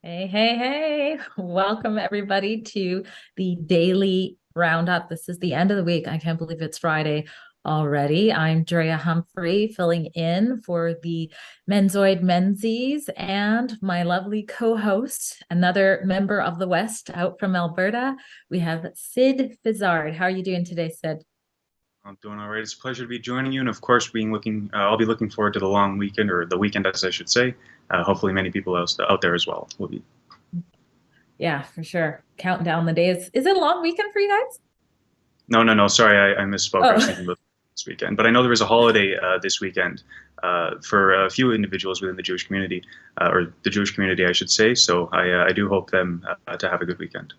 Hey, hey, hey. Welcome everybody to the daily roundup. This is the end of the week. I can't believe it's Friday already. I'm Drea Humphrey, filling in for the Menzoid Menzies and my lovely co-host, another member of the West out from Alberta. We have Sid Fizzard. How are you doing today, Sid? I'm doing all right. It's a pleasure to be joining you, and of course, I'll be looking forward to the long weekend, or the weekend, as I should say. Hopefully, many people else out there as well will be. Yeah, for sure. Counting down the days. Is it a long weekend for you guys? No, no, no. Sorry, I misspoke. I was Oh. thinking about this weekend, but I know there was a holiday this weekend for a few individuals within the Jewish community, or the Jewish community, I should say. So I do hope them to have a good weekend.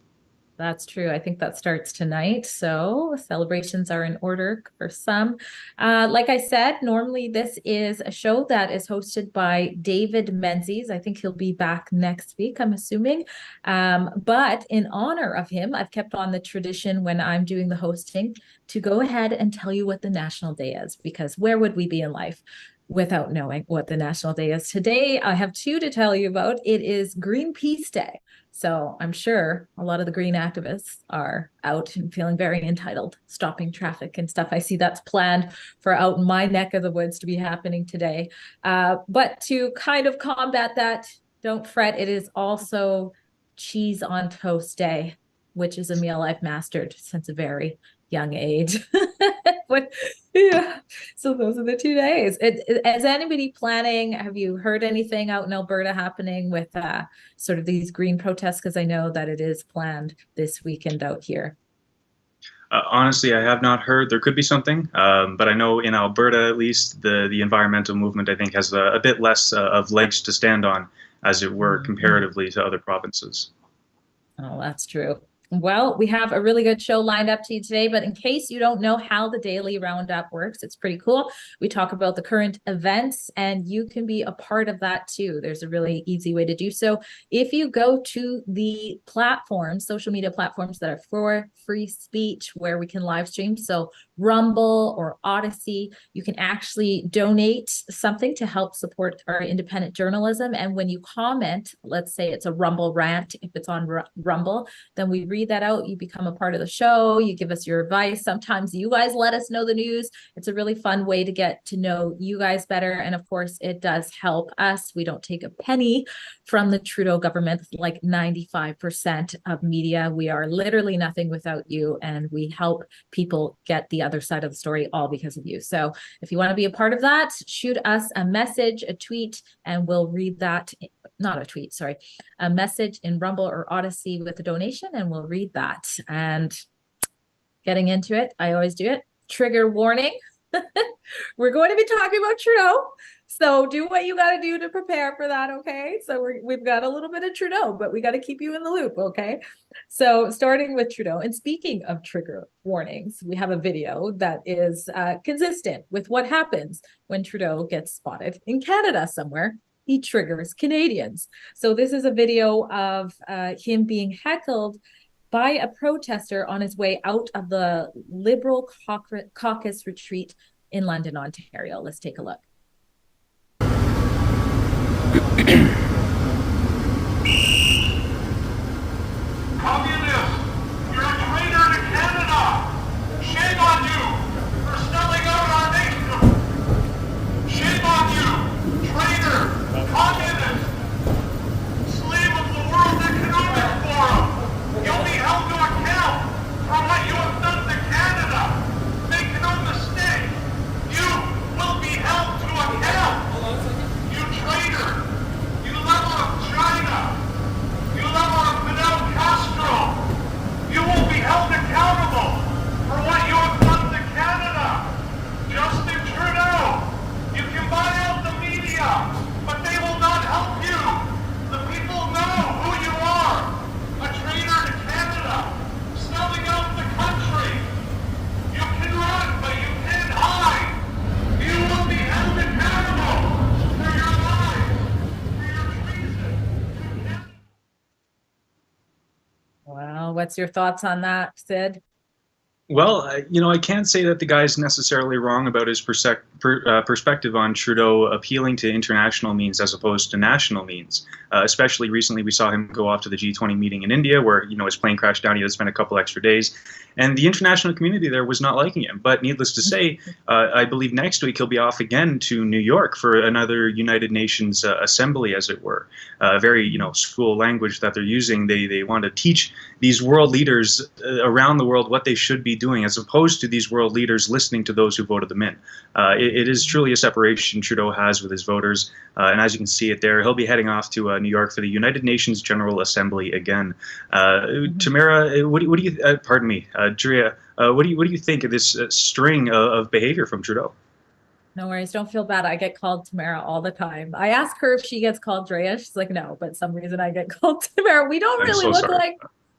That's true. I think that starts tonight. So celebrations are in order for some. Like I said, normally this is a show that is hosted by David Menzies. I think he'll be back next week, I'm assuming. But in honor of him, I've kept on the tradition when I'm doing the hosting to go ahead and tell you what the National Day is, because where would we be in life without knowing what the National Day is? Today, I have two to tell you about. It is Greenpeace Day. So I'm sure a lot of the green activists are out and feeling very entitled, stopping traffic and stuff. I see that's planned for out in my neck of the woods to be happening today. But to kind of combat that, don't fret. It is also Cheese on Toast Day, which is a meal I've mastered since a very young age. But yeah, so those are the 2 days. Is anybody planning? Have you heard anything out in Alberta happening with sort of these green protests? Because I know that it is planned this weekend out here. Honestly, I have not heard. There could be something, but I know in Alberta, at least, the environmental movement, I think, has a bit less of legs to stand on, as it were, Mhm. comparatively to other provinces. Oh, that's true. Well, we have a really good show lined up to you today, but in case you don't know how the daily roundup works, it's pretty cool. We talk about the current events, and you can be a part of that too. There's a really easy way to do so. If you go to the platforms, social media platforms that are for free speech, where we can live stream, so Rumble or Odyssey, you can actually donate something to help support our independent journalism. And when you comment, let's say it's a Rumble rant, if it's on Rumble, then we read that out. You become a part of the show. You give us your advice. Sometimes you guys let us know the news. It's a really fun way to get to know you guys better. And of course, it does help us. We don't take a penny from the Trudeau government, like 95% of media. We are literally nothing without you. And we help people get the other side of the story all because of you. So if you want to be a part of that, shoot us a message, a tweet, and we'll read that. Not a tweet, sorry, a message in Rumble or Odyssey with a donation, and we'll read that. And getting into it, I always do it. Trigger warning. We're going to be talking about Trudeau. So do what you got to do to prepare for that, okay? So we've got a little bit of Trudeau, but we got to keep you in the loop, okay? So starting with Trudeau, and speaking of trigger warnings, we have a video that is consistent with what happens when Trudeau gets spotted in Canada somewhere. He triggers Canadians. So this is a video of him being heckled by a protester on his way out of the Liberal caucus retreat in London, Ontario. Let's take a look. Communist! You're a traitor to Canada! Shame on you for selling out our nation! Shame on you, traitor, communist, slave of the World Economic Forum! You'll be held to account for what you have done to Canada! Make no mistake, you will be held to account! You traitor! You lover of China! You lover of Fidel Castro! You will be held accountable for what you have done to Canada! Justin Trudeau! You can buy out the media, but they will not help you! The people know who you are! A traitor to Canada! Selling out the country! You can run, but you can't hide! You will be held accountable for your lies, for your treason! Well, what's your thoughts on that, Sid? Well, I can't say that the guy's necessarily wrong about his perspective on Trudeau appealing to international means as opposed to national means. Especially recently, we saw him go off to the G20 meeting in India, where his plane crashed down. He had to spend a couple extra days, and the international community there was not liking him. But needless to say, I believe next week he'll be off again to New York for another United Nations assembly, as it were. Very school language that they're using. They want to teach these world leaders around the world what they should be doing, as opposed to these world leaders listening to those who voted them in. It is truly a separation Trudeau has with his voters, and as you can see it there, he'll be heading off to New York for the United Nations General Assembly again. Tamara, what do you? Pardon me, Drea. What do you think of this string of behavior from Trudeau? No worries. Don't feel bad. I get called Tamara all the time. I ask her if she gets called Drea. She's like, no, but some reason I get called Tamara. We don't really look like,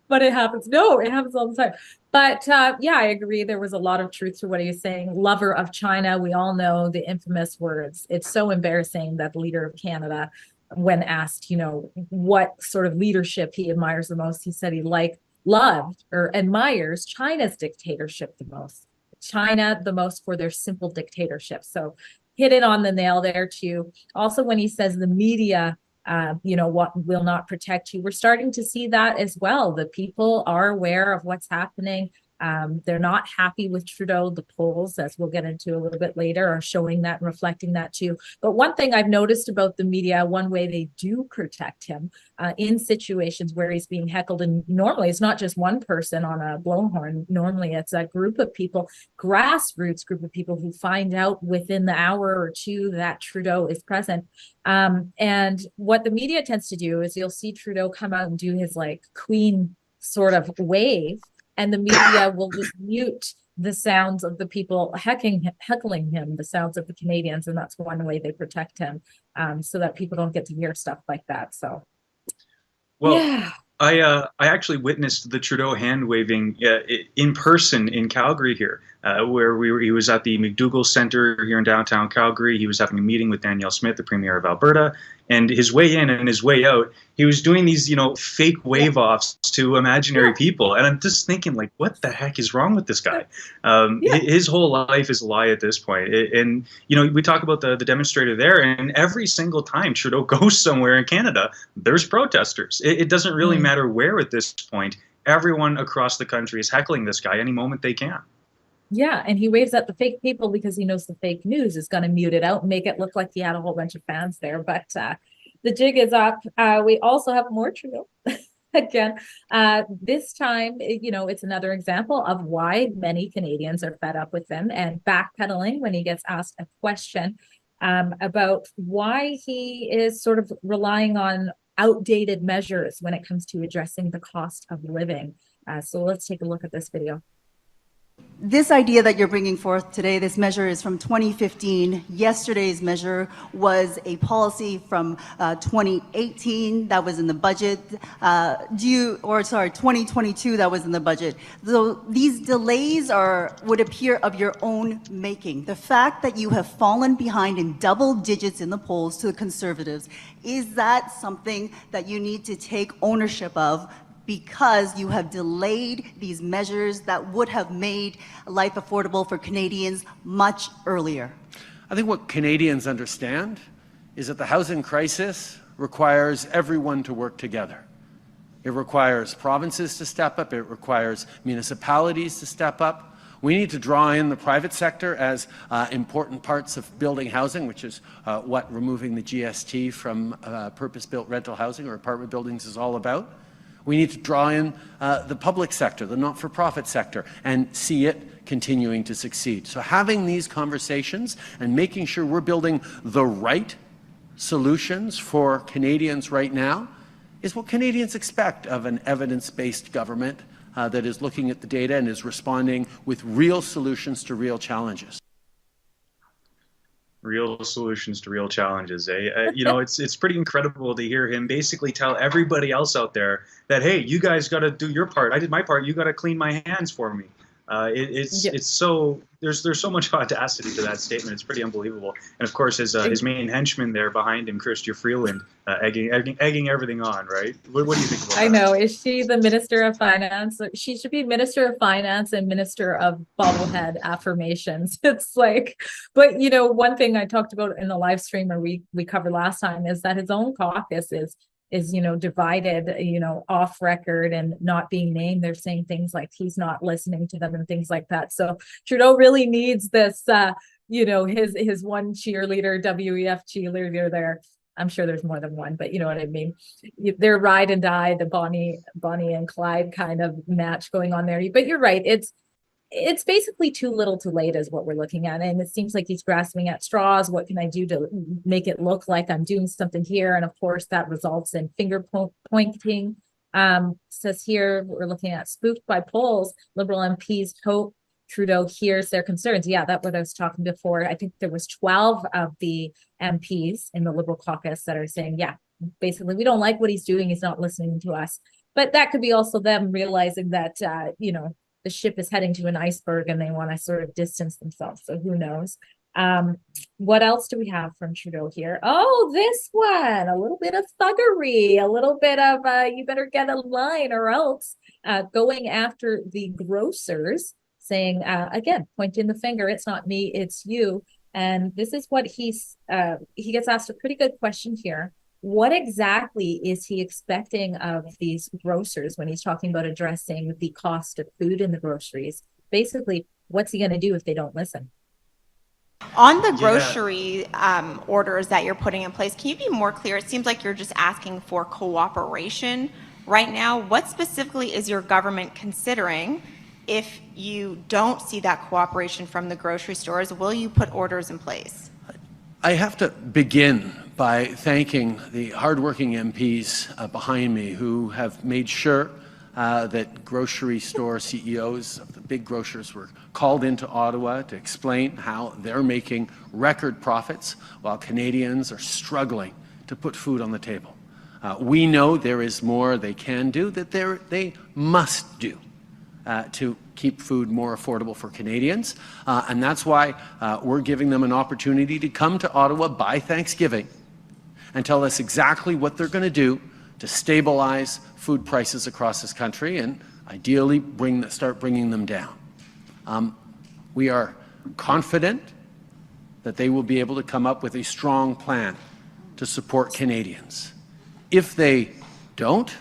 but it happens. No, it happens all the time. But yeah, I agree. There was a lot of truth to what he was saying. Lover of China. We all know the infamous words. It's so embarrassing that the leader of Canada, when asked, what sort of leadership he admires the most, he said he loved or admires China's dictatorship the most. China the most for their simple dictatorship. So hit it on the nail there too. Also, when he says the media, what will not protect you, we're starting to see that as well. The people are aware of what's happening. They're not happy with Trudeau. The polls, as we'll get into a little bit later, are showing that and reflecting that too. But one thing I've noticed about the media, one way they do protect him in situations where he's being heckled, and normally it's not just one person on a blowhorn. Normally it's a group of people, grassroots group of people who find out within the hour or two that Trudeau is present. And what the media tends to do is you'll see Trudeau come out and do his Queen sort of wave, and the media will just mute the sounds of the people heckling him, the sounds of the Canadians, and that's one way they protect him, so that people don't get to hear stuff like that. So, well, yeah. I actually witnessed the Trudeau hand waving in person in Calgary here, where he was at the McDougall Centre here in downtown Calgary. He was having a meeting with Danielle Smith, the Premier of Alberta, and his way in and his way out, he was doing these fake wave offs to imaginary people, and I'm just thinking, what the heck is wrong with this guy? His whole life is a lie at this point. And we talk about the demonstrator there, and every single time Trudeau goes somewhere in Canada, there's protesters. It doesn't really matter where at this point. Everyone across the country is heckling this guy any moment they can. Yeah, and he waves at the fake people because he knows the fake news is going to mute it out and make it look like he had a whole bunch of fans there. But the jig is up. We also have more Trudeau. Again, this time, it's another example of why many Canadians are fed up with him and backpedaling when he gets asked a question about why he is sort of relying on outdated measures when it comes to addressing the cost of living. So let's take a look at this video. This idea that you're bringing forth today, this measure is from 2015. Yesterday's measure was a policy from 2018 that was in the budget. 2022 that was in the budget. So these delays would appear of your own making. The fact that you have fallen behind in double digits in the polls to the Conservatives, is that something that you need to take ownership of? Because you have delayed these measures that would have made life affordable for Canadians much earlier. I think what Canadians understand is that the housing crisis requires everyone to work together. It requires provinces to step up. It requires municipalities to step up. We need to draw in the private sector as important parts of building housing, which is what removing the GST from purpose-built rental housing or apartment buildings is all about. We need to draw in the public sector, the not-for-profit sector, and see it continuing to succeed. So having these conversations and making sure we're building the right solutions for Canadians right now is what Canadians expect of an evidence-based government that is looking at the data and is responding with real solutions to real challenges. Real solutions to real challenges, eh? It's pretty incredible to hear him basically tell everybody else out there that, hey, you guys got to do your part. I did my part. You got to clean my hands for me. It's so there's so much audacity to that statement. It's pretty unbelievable. And of course, his main henchman there behind him, Chrystia Freeland, egging everything on. Right? What do you think about that? I know. Is she the Minister of Finance? She should be Minister of Finance and Minister of Bobblehead Affirmations. It's like, but one thing I talked about in the live stream, or we covered last time, is that his own caucus is divided, off record and not being named. They're saying things like he's not listening to them and things like that. So Trudeau really needs this, his one cheerleader, WEF cheerleader there. I'm sure there's more than one, but you know what I mean? They're ride and die, the Bonnie and Clyde kind of match going on there. But you're right. It's basically too little too late is what we're looking at. And it seems like he's grasping at straws. What can I do to make it look like I'm doing something here? And of course that results in finger pointing. Says here, we're looking at spooked by polls. Liberal MPs hope Trudeau hears their concerns. Yeah, that's what I was talking before. I think there was 12 of the MPs in the Liberal caucus that are saying, yeah, basically we don't like what he's doing. He's not listening to us. But that could be also them realizing that, the ship is heading to an iceberg and they want to sort of distance themselves. So who knows? What else do we have from Trudeau here? Oh, this one, a little bit of thuggery, a little bit of you better get a line or else, going after the grocers, saying, again, pointing the finger, it's not me, it's you. And this is what he gets asked a pretty good question here. What exactly is he expecting of these grocers when he's talking about addressing the cost of food in the groceries? Basically, what's he going to do if they don't listen? On the grocery orders that you're putting in place, can you be more clear? It seems like you're just asking for cooperation right now. What specifically is your government considering? If you don't see that cooperation from the grocery stores, will you put orders in place? I have to begin by thanking the hardworking MPs behind me who have made sure that grocery store CEOs of the big grocers were called into Ottawa to explain how they're making record profits while Canadians are struggling to put food on the table. We know there is more they can do, that they must do to keep food more affordable for Canadians. And that's why we're giving them an opportunity to come to Ottawa by Thanksgiving and tell us exactly what they're going to do to stabilize food prices across this country and ideally start bringing them down. We are confident that they will be able to come up with a strong plan to support Canadians. If they don't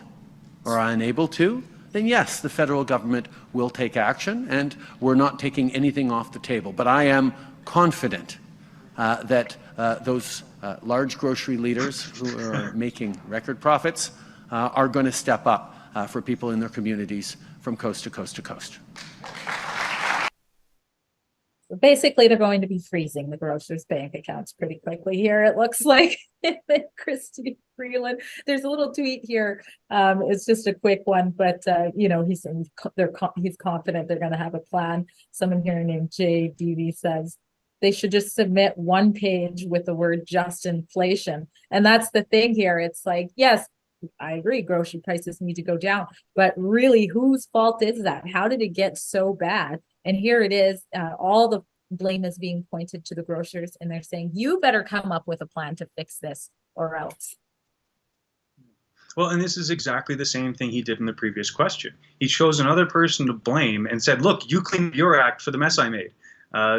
or are unable to, then yes, the federal government will take action, and we're not taking anything off the table. But I am confident that those large grocery leaders who are making record profits are going to step up for people in their communities from coast to coast to coast. Basically, they're going to be freezing the grocers' bank accounts pretty quickly here. It looks like Chrystia Freeland. There's a little tweet here. It's just a quick one, but he's confident they're going to have a plan. Someone here named Jay Deavy says they should just submit one page with the word "just inflation," and that's the thing here. It's like, yes, I agree, grocery prices need to go down, but really, whose fault is that? How did it get so bad? And here it is, all the blame is being pointed to the grocers, and they're saying, you better come up with a plan to fix this or else. Well, and this is exactly the same thing he did in the previous question. He chose another person to blame and said, look, you cleaned your act for the mess I made.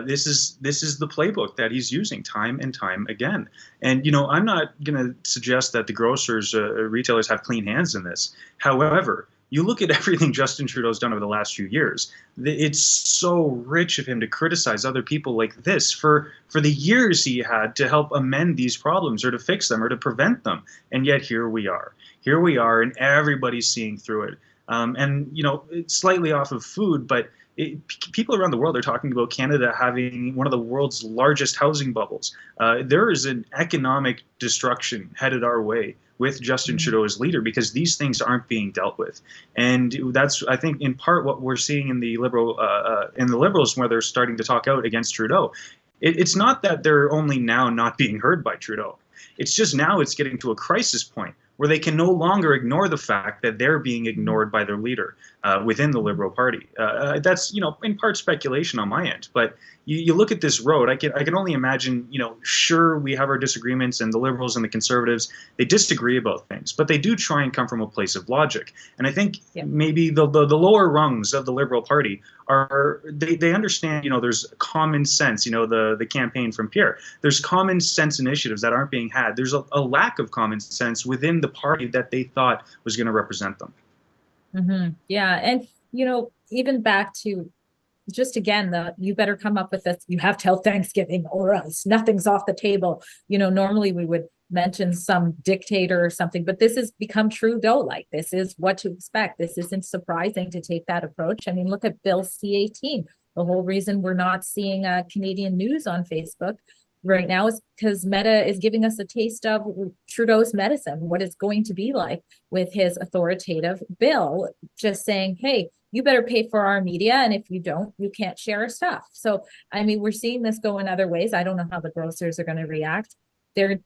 This is the playbook that he's using time and time again. And, I'm not going to suggest that the grocers, retailers have clean hands in this. However, you look at everything Justin Trudeau's done over the last few years. It's so rich of him to criticize other people like this for the years he had to help amend these problems or to fix them or to prevent them. And yet here we are. Here we are, and everybody's seeing through it. It's slightly off of food, but people around the world are talking about Canada having one of the world's largest housing bubbles. There is an economic destruction headed our way with Justin Trudeau as leader because these things aren't being dealt with. And that's, I think, in part what we're seeing in the Liberals where they're starting to talk out against Trudeau. It's not that they're only now not being heard by Trudeau. It's just now it's getting to a crisis point where they can no longer ignore the fact that they're being ignored by their leader within the Liberal Party. That's, in part speculation on my end, but you look at this road, I can only imagine, sure, we have our disagreements, and the Liberals and the Conservatives, they disagree about things, but they do try and come from a place of logic. And I think maybe the lower rungs of the Liberal Party they understand, there's common sense, the campaign from Pierre. There's common sense initiatives that aren't being had. There's a lack of common sense within the party that they thought was going to represent them. Yeah. And, even back to just again, you better come up with this, you have till Thanksgiving or else nothing's off the table. Normally we would mention some dictator or something, but this has become Trudeau-like. This is what to expect. This isn't surprising to take that approach. I mean, look at Bill C-18. The whole reason we're not seeing Canadian news on Facebook right now is because Meta is giving us a taste of Trudeau's medicine, what it's going to be like with his authoritative bill, just saying, hey, you better pay for our media, and if you don't, you can't share our stuff. So, I mean, we're seeing this go in other ways. I don't know how the grocers are going to react. They're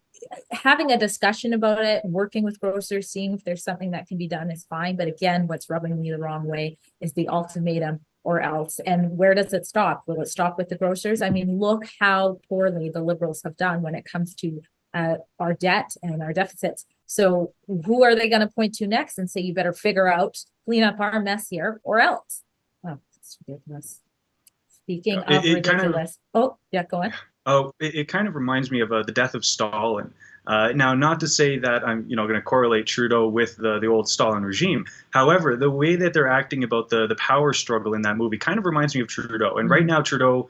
having a discussion about it, working with grocers, seeing if there's something that can be done is fine. But again, what's rubbing me the wrong way is the ultimatum or else. And where does it stop? Will it stop with the grocers? I mean, look how poorly the Liberals have done when it comes to our debt and our deficits. So who are they going to point to next and say, you better figure out, clean up our mess here or else? Oh, it's ridiculous. Speaking of ridiculous. Go on. Oh, it kind of reminds me of the death of Stalin. Now, not to say that I'm, going to correlate Trudeau with the old Stalin regime. However, the way that they're acting about the power struggle in that movie kind of reminds me of Trudeau. And right now, Trudeau,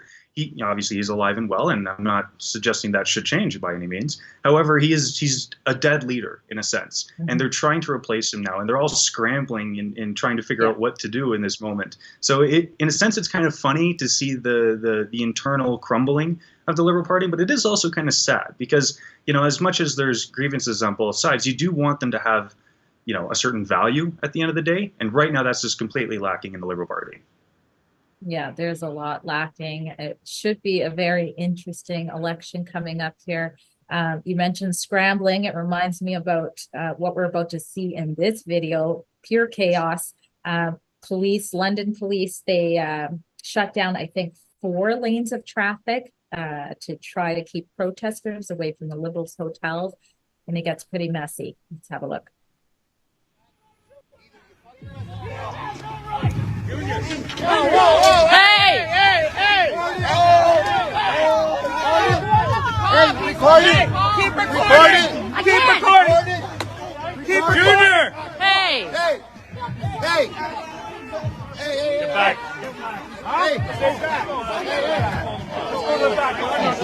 obviously he's alive and well, and I'm not suggesting that should change by any means. However, he's a dead leader in a sense, and they're trying to replace him now, and they're all scrambling and trying to figure out what to do in this moment. So in a sense, it's kind of funny to see the internal crumbling of the Liberal Party, but it is also kind of sad because, as much as there's grievances on both sides, you do want them to have, a certain value at the end of the day. And right now that's just completely lacking in the Liberal Party. Yeah, there's a lot lacking. It should be a very interesting election coming up here. You mentioned scrambling. It reminds me about what we're about to see in this video, pure chaos. London police, they shut down, I think, 4 lanes of traffic to try to keep protesters away from the Liberals' hotels, and it gets pretty messy. Let's have a look. Recording! Keep recording! Keep recording! Keep recording! Junior! Hey! Hey! Get back! Hey!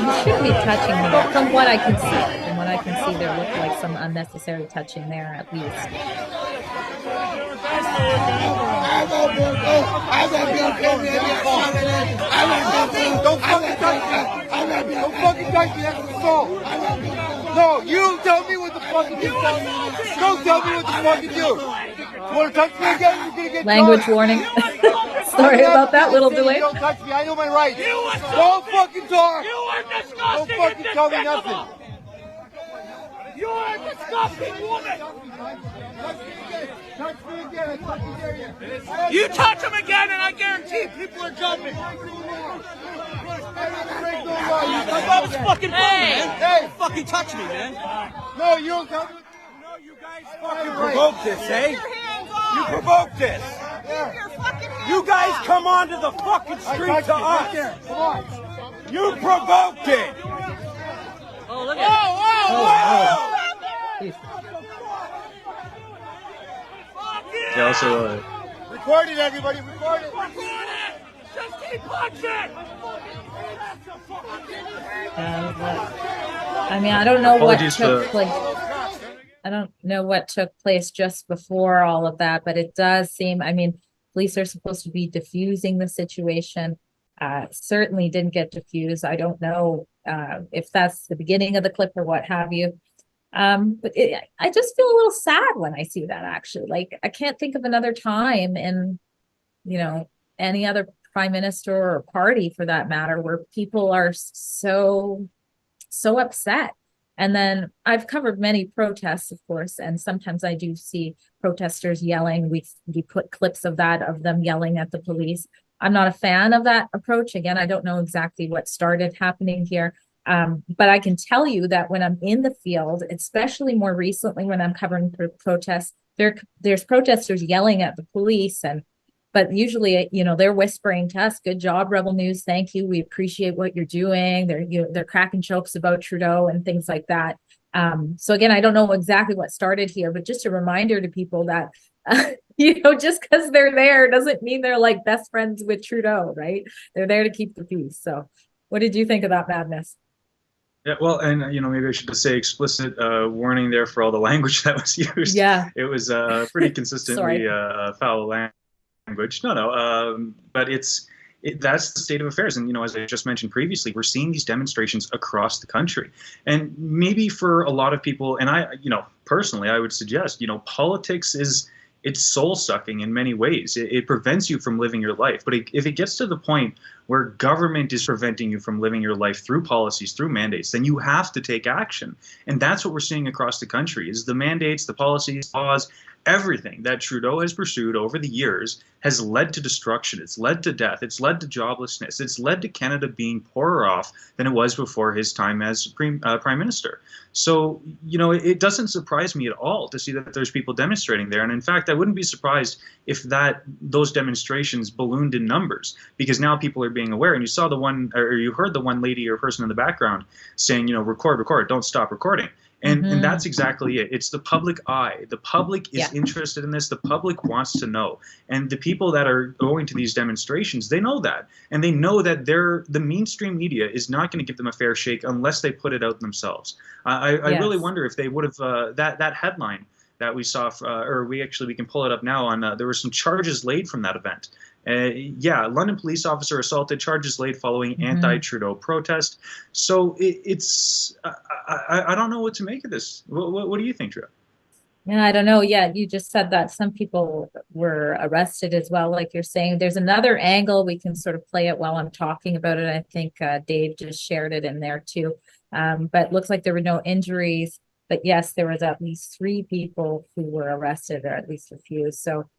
You shouldn't be touching them. From what I can see, there looked like some unnecessary touching there at least. Don't fucking touch me, that's assault. No, you tell me what the fuck to do. Don't tell me what the fuck to do. You want to touch me again? You're gonna get Language charged. warning. Sorry about that, little delay. Don't touch me, I know my rights. Don't fucking talk. You are Don't disgusting! fucking tell me nothing. You are a disgusting woman! Touch me again, I fucking dare you. You touch him again and I guarantee people are jumping! That was fucking bull, man! Hey! Don't fucking touch me, man! No, you don't tell me. No, you guys fucking provoked this, eh? You provoked this! You guys come onto the fucking street to us! Come on. You provoked it! Oh, look at it. They also Record it, everybody, record it. Record it! Just keep punching! I mean, I don't know what Apologies took for- place. I don't know what took place just before all of that, but it does seem, I mean, police are supposed to be diffusing the situation. Certainly didn't get diffused. I don't know if that's the beginning of the clip or what have you. But I just feel a little sad when I see that, actually. Like, I can't think of another time in, any other prime minister or party for that matter, where people are so upset And then I've covered many protests, of course, and sometimes I do see protesters yelling. We put clips of that, of them yelling at the police. I'm not a fan of that approach. Again, I don't know exactly what started happening here. But I can tell you that when I'm in the field, especially more recently when I'm covering protests, there's protesters yelling at the police, but usually, they're whispering to us, "Good job, Rebel News. Thank you. We appreciate what you're doing." They're cracking jokes about Trudeau and things like that. So again, I don't know exactly what started here, but just a reminder to people that, just because they're there doesn't mean they're like best friends with Trudeau, right? They're there to keep the peace. So what did you think of that madness? Yeah, well, and maybe I should just say explicit warning there for all the language that was used. Yeah. It was pretty consistently foul language. No, but that's the state of affairs. And, as I just mentioned previously, we're seeing these demonstrations across the country. And maybe for a lot of people, and I, personally, I would suggest, politics it's soul sucking in many ways. It prevents you from living your life. But if it gets to the point where government is preventing you from living your life through policies, through mandates, then you have to take action. And that's what we're seeing across the country is the mandates, the policies, laws, everything that Trudeau has pursued over the years has led to destruction. It's led to death. It's led to joblessness. It's led to Canada being poorer off than it was before his time as Prime Minister. So, it doesn't surprise me at all to see that there's people demonstrating there. And in fact, I wouldn't be surprised if those demonstrations ballooned in numbers, because now people are being aware. And you saw you heard the one lady or person in the background saying, record, don't stop recording. And that's exactly it. It's the public eye. The public is interested in this. The public wants to know. And the people that are going to these demonstrations, they know that. And they know that the mainstream media is not going to give them a fair shake unless they put it out themselves. I really wonder if they would have that headline that we saw, we can pull it up now on, there were some charges laid from that event. London police officer assaulted, charges laid following anti-Trudeau protest. So it's, I don't know what to make of this. What do you think, Drew? Yeah, I don't know. Yeah, you just said that some people were arrested as well, like you're saying. There's another angle. We can sort of play it while I'm talking about it. I think Dave just shared it in there too. But it looks like there were no injuries. But yes, there was at least 3 people who were arrested, or at least a few. So,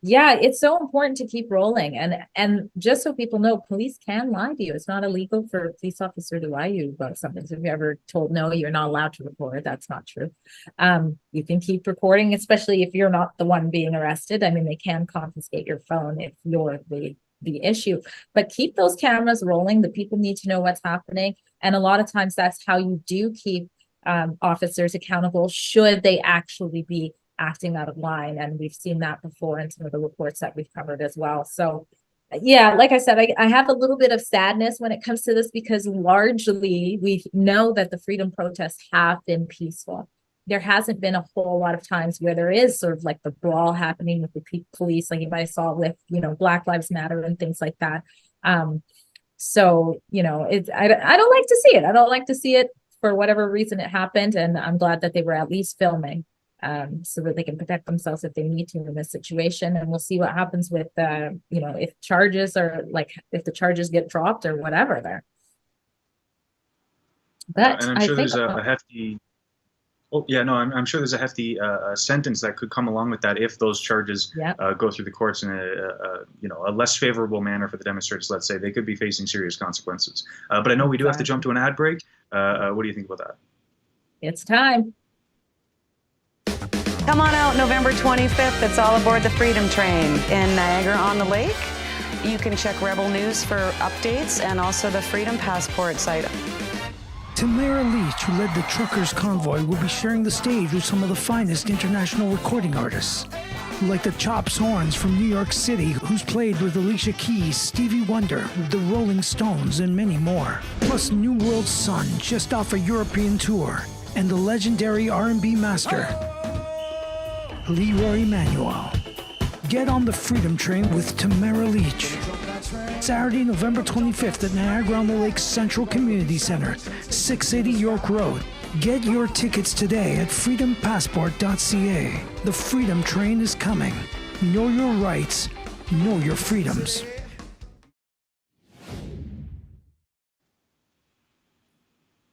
it's so important to keep rolling. And just so people know, police can lie to you. It's not illegal for a police officer to lie to you about something. So if you're ever told, no, you're not allowed to record, that's not true. You can keep recording, especially if you're not the one being arrested. I mean, they can confiscate your phone if you're the issue. But keep those cameras rolling. The people need to know what's happening. And a lot of times that's how you do keep officers accountable, should they actually be acting out of line. And we've seen that before in some of the reports that we've covered as well. So like I said, I have a little bit of sadness when it comes to this, because largely we know that the freedom protests have been peaceful. There hasn't been a whole lot of times where there is sort of like the brawl happening with the police, like you might saw with, Black Lives Matter and things like that. So, I don't like to see it. I don't like to see it for whatever reason it happened. And I'm glad that they were at least filming, so that they can protect themselves if they need to in this situation. And we'll see what happens with, if the charges get dropped or whatever there. But and I'm sure there's a hefty. Oh yeah, no, I'm sure there's a hefty sentence that could come along with that if those charges go through the courts in a less favorable manner for the demonstrators. Let's say they could be facing serious consequences. But I know we do have to jump to an ad break. What do you think about that? It's time. Come on out November 25th. It's all aboard the Freedom Train in Niagara-on-the-Lake. You can check Rebel News for updates and also the Freedom Passport site. Tamara Leach, who led the Truckers Convoy, will be sharing the stage with some of the finest international recording artists, like the Chops Horns from New York City, who's played with Alicia Keys, Stevie Wonder, the Rolling Stones, and many more. Plus New World Sun, just off a European tour, and the legendary R&B master, Leroy Emanuel. Get on the Freedom Train with Tamara Leach. Saturday, November 25th at Niagara-on-the-Lake Central Community Center, 680 York Road. Get your tickets today at freedompassport.ca. The Freedom Train is coming. Know your rights. Know your freedoms.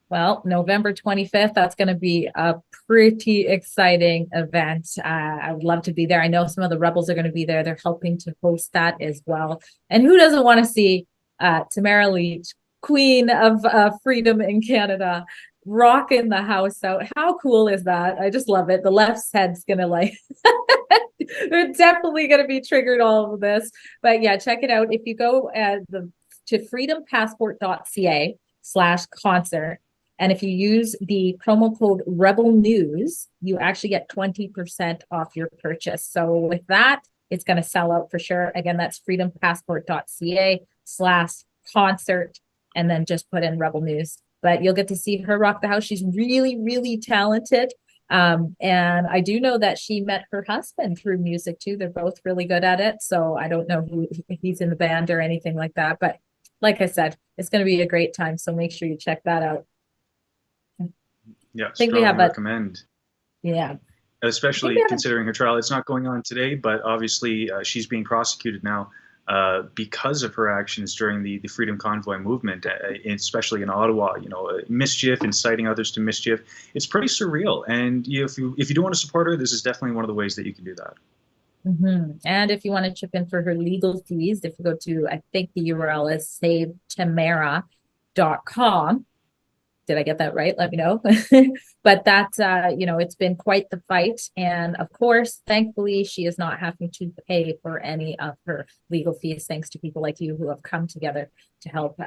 Well, November 25th, that's going to be a pretty exciting event. I would love to be there. I know some of the Rebels are going to be there. They're helping to host that as well. And who doesn't want to see Tamara Leach, Queen of Freedom in Canada, rocking the house out? How cool is that? I just love it. The left's head's going to like, they're definitely going to be triggered all of this. But yeah, check it out. If you go to freedompassport.ca/concert, and if you use the promo code Rebel News, you actually get 20% off your purchase. So with that, it's going to sell out for sure. Again, that's freedompassport.ca/concert, and then just put in Rebel News. But you'll get to see her rock the house. She's really, really talented. And I do know that she met her husband through music too. They're both really good at it. So I don't know if he's in the band or anything like that. But like I said, it's going to be a great time. So make sure you check that out. Yeah, I think we have recommend. Yeah. Especially considering her trial. It's not going on today, but obviously she's being prosecuted now because of her actions during the Freedom Convoy movement, especially in Ottawa. You know, mischief, inciting others to mischief. It's pretty surreal. And if you do want to support her, this is definitely one of the ways that you can do that. And if you want to chip in for her legal fees, if you go to, I think the URL is savetamara.com. Did I get that right? Let me know. But that's, it's been quite the fight. And of course, thankfully, she is not having to pay for any of her legal fees, thanks to people like you who have come together to help,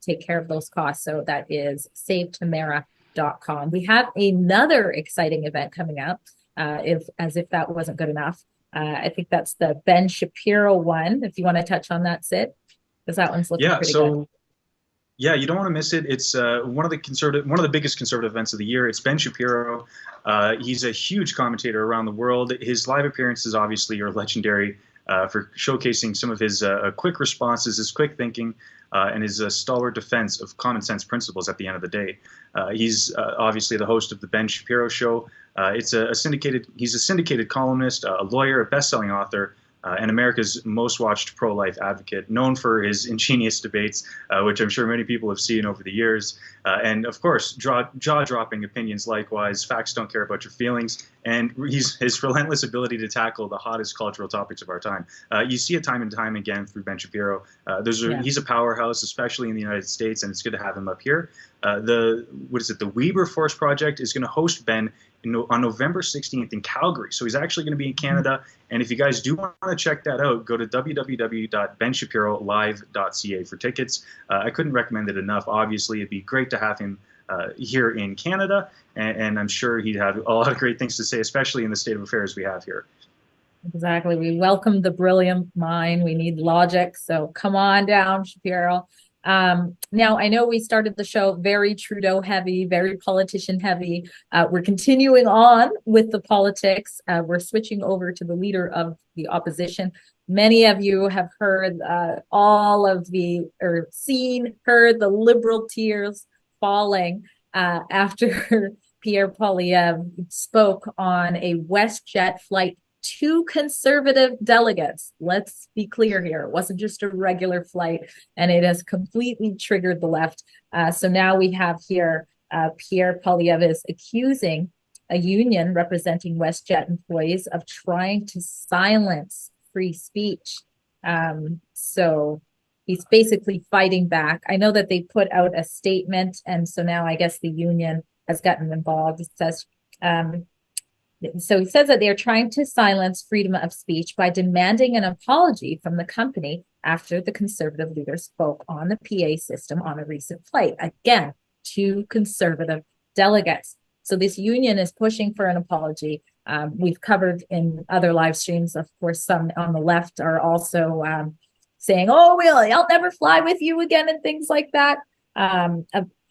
take care of those costs. So that is savetamara.com. We have another exciting event coming up, if that wasn't good enough. I think that's the Ben Shapiro one. If you want to touch on that, Sid, because that one's looking pretty good. Yeah, you don't want to miss it. It's one of the biggest conservative events of the year. It's Ben Shapiro. He's a huge commentator around the world. His live appearances obviously are legendary for showcasing some of his quick responses, his quick thinking, and his stalwart defense of common sense principles at the end of the day. He's obviously the host of the Ben Shapiro Show. He's a syndicated columnist, a lawyer, a best-selling author, and America's most watched pro-life advocate, known for his ingenious debates, which I'm sure many people have seen over the years. And of course, jaw-dropping opinions likewise. Facts don't care about your feelings. And his relentless ability to tackle the hottest cultural topics of our time. You see it time and time again through Ben Shapiro. He's a powerhouse, especially in the United States, and it's good to have him up here. The Weber Force Project is going to host Ben on November 16th in Calgary. So he's actually going to be in Canada. And if you guys do want to check that out, go to www.benshapirolive.ca for tickets. I couldn't recommend it enough. Obviously, it'd be great to have him here in Canada. And I'm sure he'd have a lot of great things to say, especially in the state of affairs we have here. Exactly. We welcome the brilliant mind. We need logic. So come on down, Shapiro. Now, I know we started the show very Trudeau heavy, very politician heavy. We're continuing on with the politics. We're switching over to the leader of the opposition. Many of you have heard heard the Liberal tears falling after Pierre Poilievre spoke on a WestJet flight to Conservative delegates. Let's be clear here. It wasn't just a regular flight, and it has completely triggered the left. So now we have here Pierre Poilievre is accusing a union representing WestJet employees of trying to silence free speech. So he's basically fighting back. I know that they put out a statement, and so now I guess the union has gotten involved. It says, so he says that they are trying to silence freedom of speech by demanding an apology from the company after the Conservative leader spoke on the PA system on a recent flight, again, to Conservative delegates. So this union is pushing for an apology. We've covered in other live streams, of course, some on the left are also saying, oh, really, I'll never fly with you again, and things like that.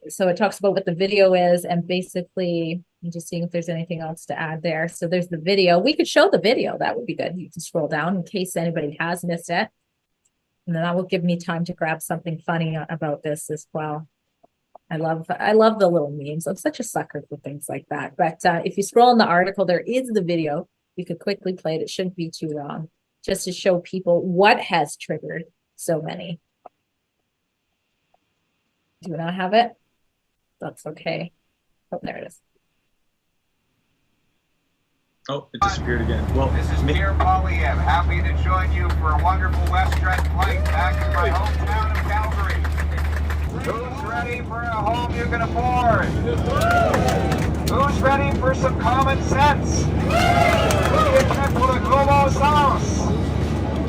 So it talks about what the video is, and basically, I'm just seeing if there's anything else to add there. So there's the video. We could show the video. That would be good. You can scroll down in case anybody has missed it. And then that will give me time to grab something funny about this as well. I love the little memes. I'm such a sucker for things like that. But if you scroll in the article, there is the video. You could quickly play it. It shouldn't be too long, just to show people what has triggered so many. Do you not have it? That's okay. Oh, there it is. Oh, it disappeared again. Well, This is Pierre Poilievre, happy to join you for a wonderful WestJet flight back to my hometown of Calgary. Who's ready for a home you can afford? Who's ready for some common sense?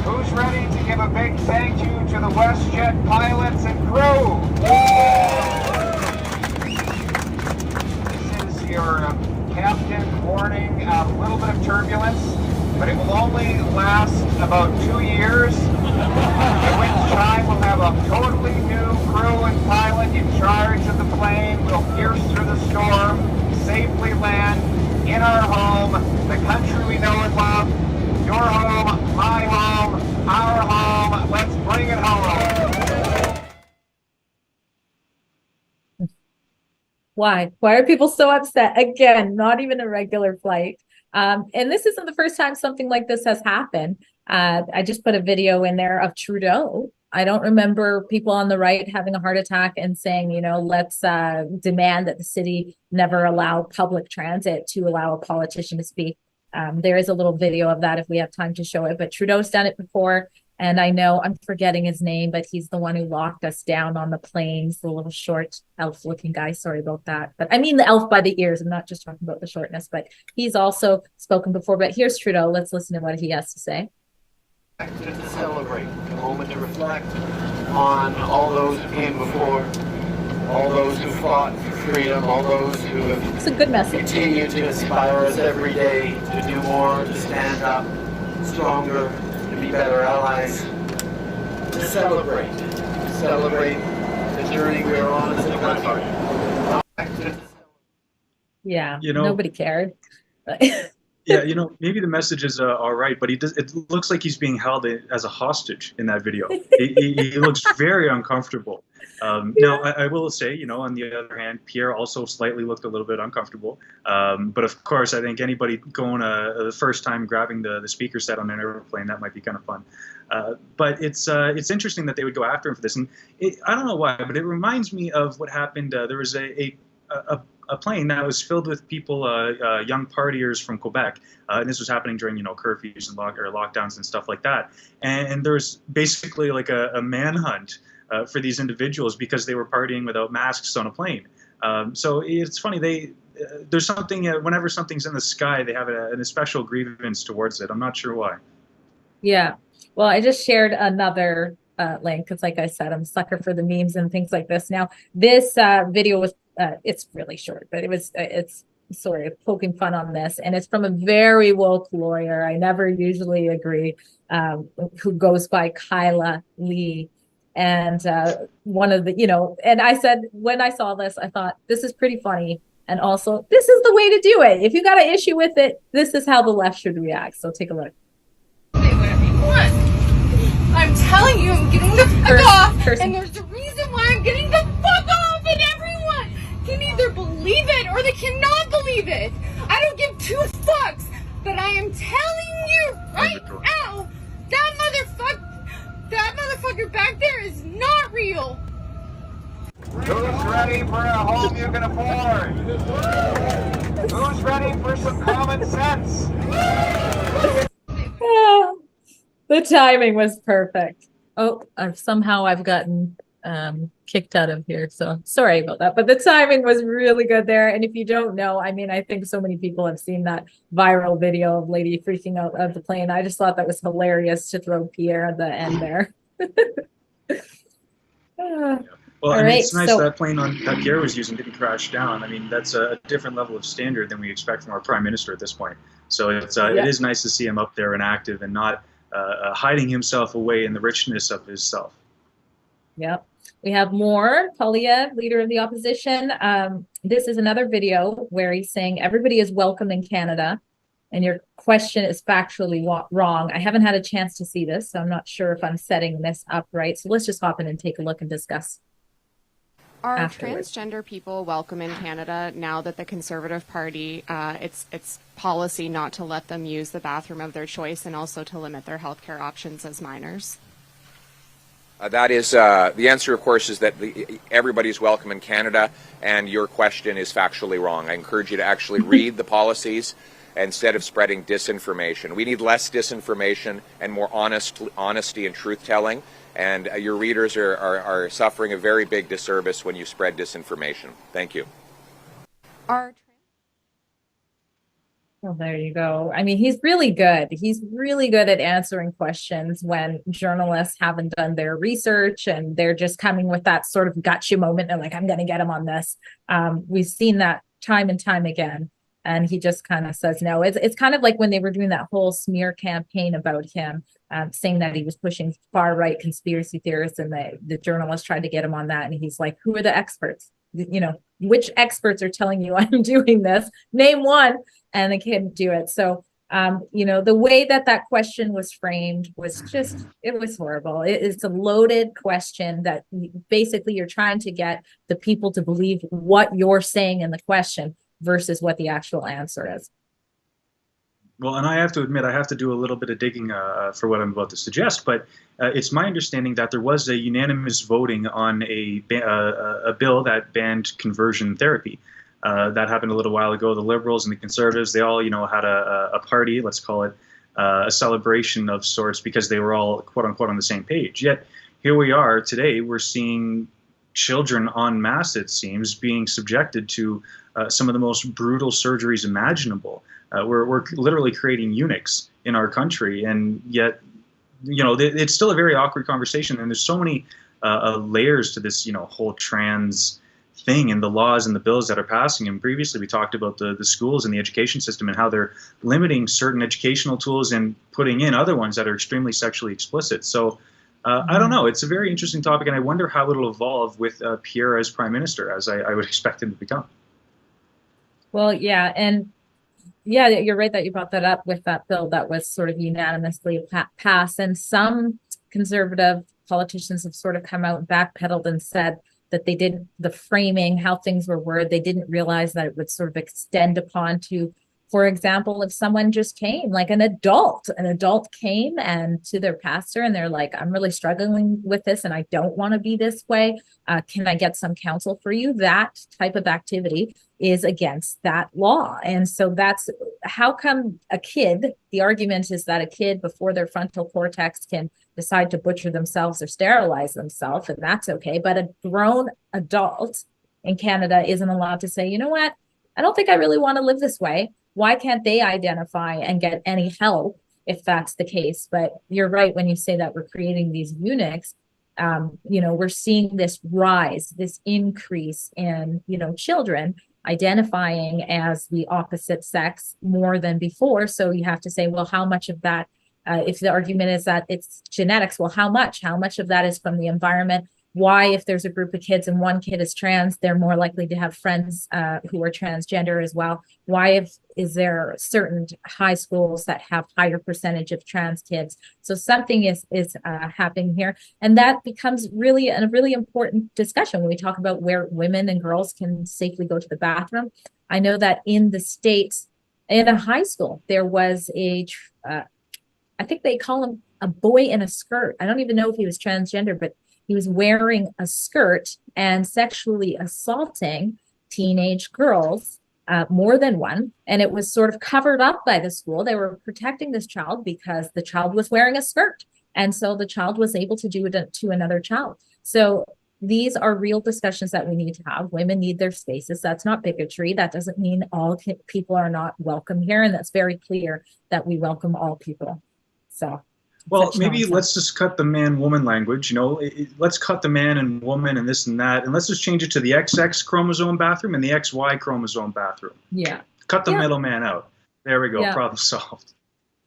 Who's ready to give a big thank you to the WestJet pilots and crew? This is your captain warning, a little bit of turbulence, but it will only last about 2 years, at which time we'll have a totally new crew and pilot in charge of the plane. We'll pierce through the storm, safely land in our home, the country we know and love, your home, my home, our home. Let's bring it home. Why? Why are people so upset? Again, not even a regular flight. And this isn't the first time something like this has happened. I just put a video in there of Trudeau. I don't remember people on the right having a heart attack and saying, let's demand that the city never allow public transit to allow a politician to speak. There is a little video of that if we have time to show it, but Trudeau's done it before. And I know I'm forgetting his name, but he's the one who locked us down on the planes, the little short elf looking guy. Sorry about that. But I mean the elf by the ears. I'm not just talking about the shortness, but he's also spoken before. But here's Trudeau. Let's listen to what he has to say. To celebrate, a moment to reflect on all those who came before, all those who fought for freedom, all those who have It's a good message. continued to inspire us every day to do more, to stand up stronger, to be better allies, to celebrate the journey we are on as a country. Yeah, nobody cared. Yeah, maybe the message is all right, but it looks like he's being held as a hostage in that video. He looks very uncomfortable. Now, I will say, on the other hand, Pierre also slightly looked a little bit uncomfortable. But of course, I think anybody going the first time grabbing the speaker set on an airplane, that might be kind of fun. But it's interesting that they would go after him for this. And I don't know why, but it reminds me of what happened. There was a plane that was filled with people, young partiers from Quebec. And this was happening during, curfews and lockdowns and stuff like that. And there was basically like a manhunt for these individuals because they were partying without masks on a plane. So it's funny, there's something, whenever something's in the sky, they have a special grievance towards it. I'm not sure why. Yeah. Well, I just shared another link because, like I said, I'm a sucker for the memes and things like this. Now, this video was it's really short, but it's sort of poking fun on this, and it's from a very woke lawyer. I never usually agree, who goes by Kyla Lee. And one of the, and I said, when I saw this, I thought this is pretty funny. And also, this is the way to do it. If you got an issue with it, this is how the left should react. So take a look. I'm telling you, I'm getting the fuck off. And there's a reason why I'm getting the fuck off. And everyone can either believe it or they cannot believe it. I don't give two fucks. But I am telling you right now, that motherfucker back there is not real. Who's ready for a home you can afford? Who's ready for some common sense? The timing was perfect. Oh, I've gotten kicked out of here, so sorry about that. But the timing was really good there. And if you don't know, I mean, I think so many people have seen that viral video of lady freaking out of the plane. I just thought that was hilarious to throw Pierre at the end there. Well, I mean, it's nice that plane that Pierre was using didn't crash down. I mean, that's a different level of standard than we expect from our Prime Minister at this point. So it is nice to see him up there and active and not hiding himself away in the richness of his self. Yep. We have more. Poilievre, leader of the opposition. This is another video where he's saying everybody is welcome in Canada. And your question is factually wrong. I haven't had a chance to see this, so I'm not sure if I'm setting this up right. So let's just hop in and take a look and discuss. Are afterwards. Transgender people welcome in Canada now that the Conservative Party, it's policy not to let them use the bathroom of their choice and also to limit their healthcare options as minors? That is, the answer, of course, is that everybody's welcome in Canada, and your question is factually wrong. I encourage you to actually read the policies instead of spreading disinformation. We need less disinformation and more honesty and truth-telling, and your readers are suffering a very big disservice when you spread disinformation. Thank you. Well, there you go. I mean, he's really good. He's really good at answering questions when journalists haven't done their research and they're just coming with that sort of gotcha moment and like, I'm going to get him on this. We've seen that time and time again. And he just kind of says no. It's kind of like when they were doing that whole smear campaign about him, saying that he was pushing far-right conspiracy theorists, and the journalists tried to get him on that. And he's like, who are the experts? You know, which experts are telling you I'm doing this? Name one. And they couldn't do it. So, you know, the way that that question was framed was just, it was horrible. It's a loaded question that basically you're trying to get the people to believe what you're saying in the question versus what the actual answer is. Well, and I have to admit, I have to do a little bit of digging for what I'm about to suggest, but it's my understanding that there was a unanimous voting on a bill that banned conversion therapy. That happened a little while ago. The Liberals and the Conservatives, they all, you know, had a party, let's call it a celebration of sorts, because they were all, quote unquote, on the same page. Yet here we are today, we're seeing children en masse, it seems, being subjected to some of the most brutal surgeries imaginable. We're literally creating eunuchs in our country, and yet, you know, it's still a very awkward conversation. And there's so many layers to this, you know, whole trans thing and the laws and the bills that are passing. And previously we talked about the schools and the education system and how they're limiting certain educational tools and putting in other ones that are extremely sexually explicit. So I don't know. It's a very interesting topic, and I wonder how it'll evolve with Pierre as Prime Minister, as I would expect him to become. Well, yeah. And yeah, you're right that you brought that up with that bill that was sort of unanimously passed. And some conservative politicians have sort of come out and backpedaled and said that they didn't, the framing, how things were worded, they didn't realize that it would sort of extend upon to, for example, if someone just came, like an adult came and to their pastor and they're like, I'm really struggling with this and I don't want to be this way. Can I get some counsel for you? That type of activity is against that law. And so that's how come a kid, the argument is that a kid before their frontal cortex can decide to butcher themselves or sterilize themselves, and that's okay. But a grown adult in Canada isn't allowed to say, you know what, I don't think I really want to live this way. Why can't they identify and get any help if that's the case? But you're right when you say that we're creating these eunuchs. You know, we're seeing this rise, this increase in, you know, children identifying as the opposite sex more than before. So you have to say, well, how much of that, if the argument is that it's genetics, well, how much of that is from the environment? Why, if there's a group of kids and one kid is trans, they're more likely to have friends who are transgender as well? Why is there certain high schools that have higher percentage of trans kids? So something is happening here. And that becomes really a really important discussion when we talk about where women and girls can safely go to the bathroom. I know that in the States, in a high school, there was I think they call him a boy in a skirt. I don't even know if he was transgender, but he was wearing a skirt and sexually assaulting teenage girls, more than one. And it was sort of covered up by the school. They were protecting this child because the child was wearing a skirt. And so the child was able to do it to another child. So these are real discussions that we need to have. Women need their spaces. That's not bigotry. That doesn't mean all people are not welcome here. And that's very clear that we welcome all people. So. Well, maybe let's just cut the man-woman language, you know, let's cut the man and woman and this and that, and let's just change it to the XX chromosome bathroom and the XY chromosome bathroom. Yeah. Cut the middleman out. There we go, Yeah. problem solved.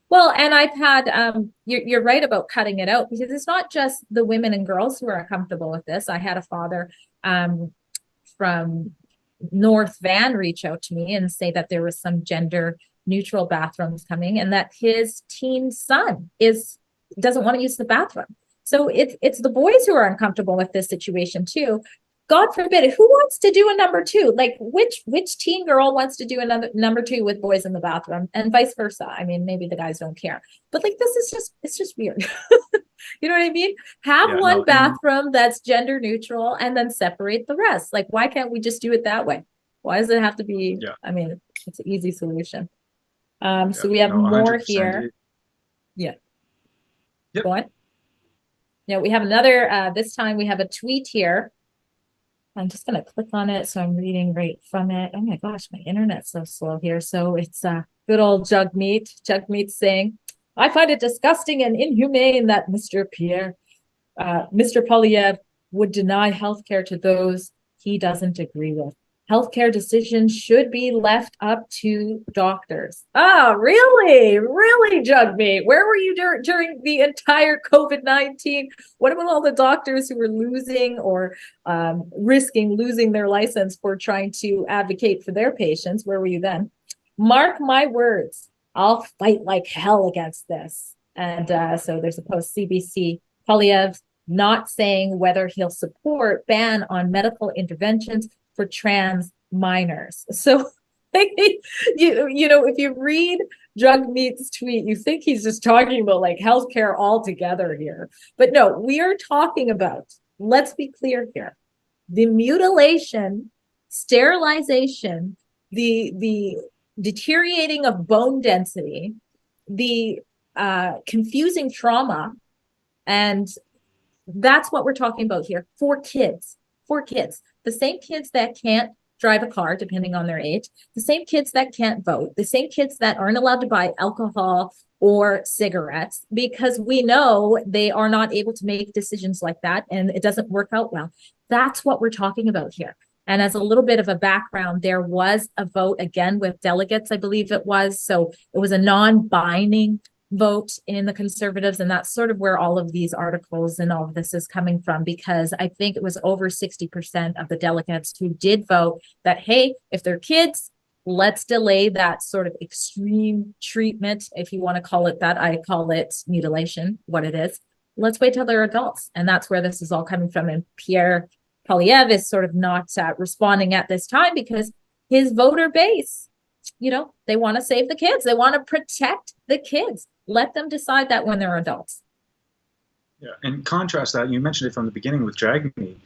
Well, and I've had, you're right about cutting it out, because it's not just the women and girls who are uncomfortable with this. I had a father from North Van reach out to me and say that there was some gender neutral bathrooms coming and that his teen son doesn't want to use the bathroom. So it's the boys who are uncomfortable with this situation too. God forbid, who wants to do a number two? Like which teen girl wants to do another number two with boys in the bathroom and vice versa? I mean, maybe the guys don't care, but like this is it's just weird. You know what I mean? Have Yeah, one no, bathroom that's gender neutral and then separate the rest. Like, why can't we just do it that way? Why does it have to be? Yeah. I mean, it's an easy solution. So Yeah, we have no, more 100%. here. Yeah. Yep. Go on. Yeah, we have another, this time we have a tweet here. I'm just going to click on it. So I'm reading right from it. Oh my gosh, my internet's so slow here. So it's good old Jugmeat saying, I find it disgusting and inhumane that Mr. Poilievre would deny healthcare to those he doesn't agree with. Healthcare decisions should be left up to doctors. Oh, really? Really, Jugmeat? Where were you during the entire COVID-19? What about all the doctors who were losing or risking losing their license for trying to advocate for their patients? Where were you then? Mark my words, I'll fight like hell against this. And so there's a post, CBC, Poilievre not saying whether he'll support ban on medical interventions for trans minors. So you know, if you read Jugmeat's tweet, you think he's just talking about like healthcare altogether here. But no, we are talking about, let's be clear here, the mutilation, sterilization, the deteriorating of bone density, the confusing trauma, and that's what we're talking about here for kids. The same kids that can't drive a car, depending on their age, the same kids that can't vote, the same kids that aren't allowed to buy alcohol or cigarettes, because we know they are not able to make decisions like that and it doesn't work out well. That's what we're talking about here. And as a little bit of a background, there was a vote again with delegates, I believe it was. So it was a non-binding vote in the Conservatives, and that's sort of where all of these articles and all of this is coming from, because I think it was over 60% of the delegates who did vote that, hey, if they're kids, let's delay that sort of extreme treatment, if you want to call it that. I call it mutilation, what it is. Let's wait till they're adults. And that's where this is all coming from. And Pierre Poilievre is sort of not responding at this time because his voter base, you know, they want to save the kids. They want to protect the kids. Let them decide that when they're adults. Yeah, and contrast that, you mentioned it from the beginning with Jagmeet.